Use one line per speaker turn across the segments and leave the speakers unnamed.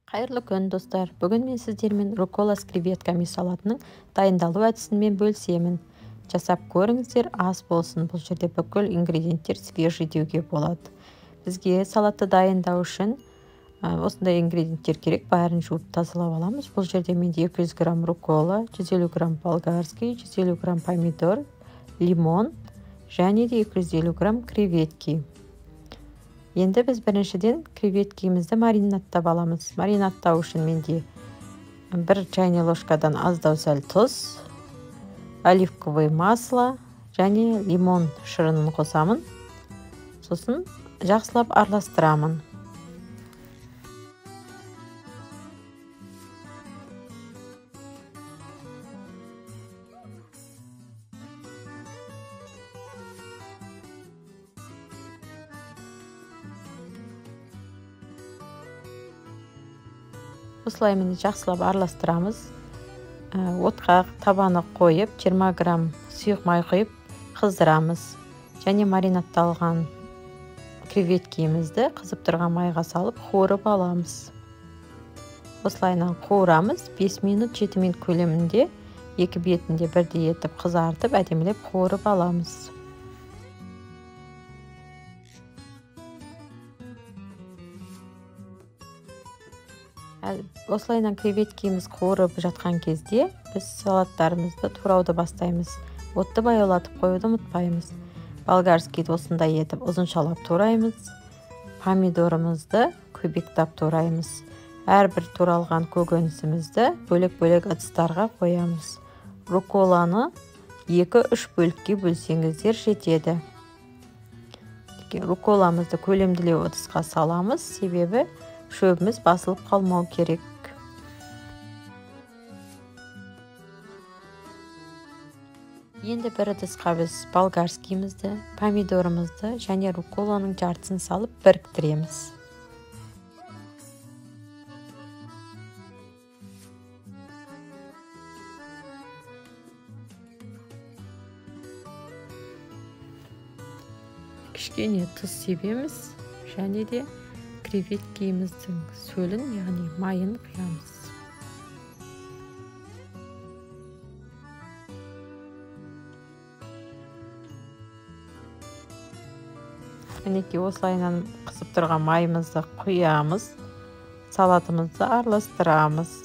Қайырлы күн, достар. Бүгін мен сіздермен руккола с креветками салатының дайындалу әдісімен бөлісемін. Жасап көріңіздер, ас болсын. Бұл жерде бүкіл ингредиенттер свежий деуге болады. Бізге салатты дайындау үшін осындай ингредиенттер керек. Бәрін жуып тазалап аламыз. Бұл жерде менде 200 грамм руккола, 150 грамм болгарский, 150 грамм помидор, лимон және де 250 грамм креветки. Енді біз біріншіден креветкемізді маринадтап аламыз. Маринадтау үшін менде 1 чайный ложкадан аздау сәл тұз, оливковый масло және лимон шырынын қосамын. Сосын жақсылап араластырамын. Осылай мені жақсылап араластырамыз. Отқа табаны қойып, 20 грамм сұйық май құйып қыздырамыз. Және маринадталған креветкемізді қызып тұрған майға салып қуырып аламыз. Осылайынан қуырамыз. 5 минут 7 минут көлемінде екі бетінде бірдей етіп қызартып, әдемілеп қуырып аламыз. Осылайынан креветкеміз қуырып жатқан кезде біз салаттарымызды турауды бастаймыз. Отты баяулатып қоюды ұмытпаймыз. Болгарскийді осындай етіп ұзыншалап тураймыз. Помидорымызды көбіктап тураймыз. Әрбір туралған көкөнісімізді бөлек-бөлек ыдыстарға қоямыз. Рукколаны 2-3 бөлікке бөлсеңіздер жетеді. Рукколамызды көлемділеу ыдысқа саламыз, себебі шөбіміз басылып қалмау керек. Енді бір ыдысқа біз болгарскийімізді, помидорымызды және рукколаның жартысын салып біріктіреміз. Кішкене тұз себеміз және де креветкеміздің сөлін, яғни майын құямыз. Мінекей осылайынан қызып тұрған майымызды құямыз, салатымызды араластырамыз.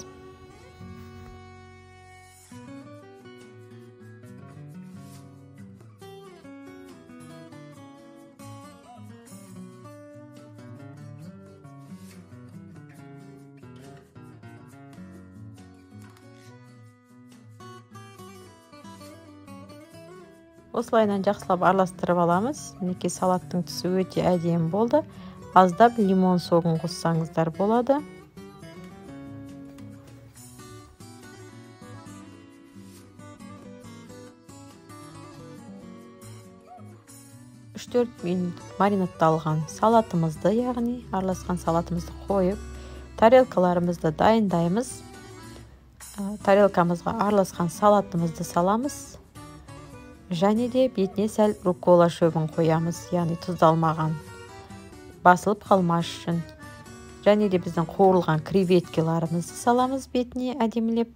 Осылайынан жақсылап араластырып аламыз. Мінекей салаттың түсі өте әдемі болды. Аздап лимон соғын қоссаңыздар болады. Үш-төрт минут маринадталған салатымызды, яғни араласқан салатымызды қойып, тарелкаларымызды дайындаймыз. Тарелкамызға араласқан салатымызды саламыз. Және де бетіне сәл руккола шөбін қоямыз, яғни тұздалмаған, басылып қалмас үшін. Және де біздің қуырылған креветкеларымызды саламыз бетіне әдемілеп.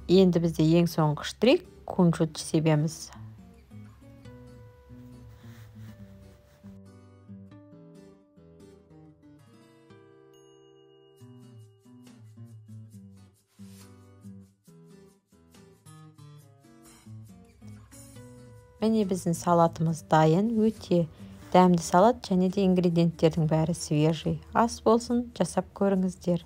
Енді бізде ең соңғы штрих кунжут себеміз. Міне біздің салатымыз дайын, өте дәмді салат және де ингредиенттердің бәрі свежий. Ас болсын, жасап көріңіздер.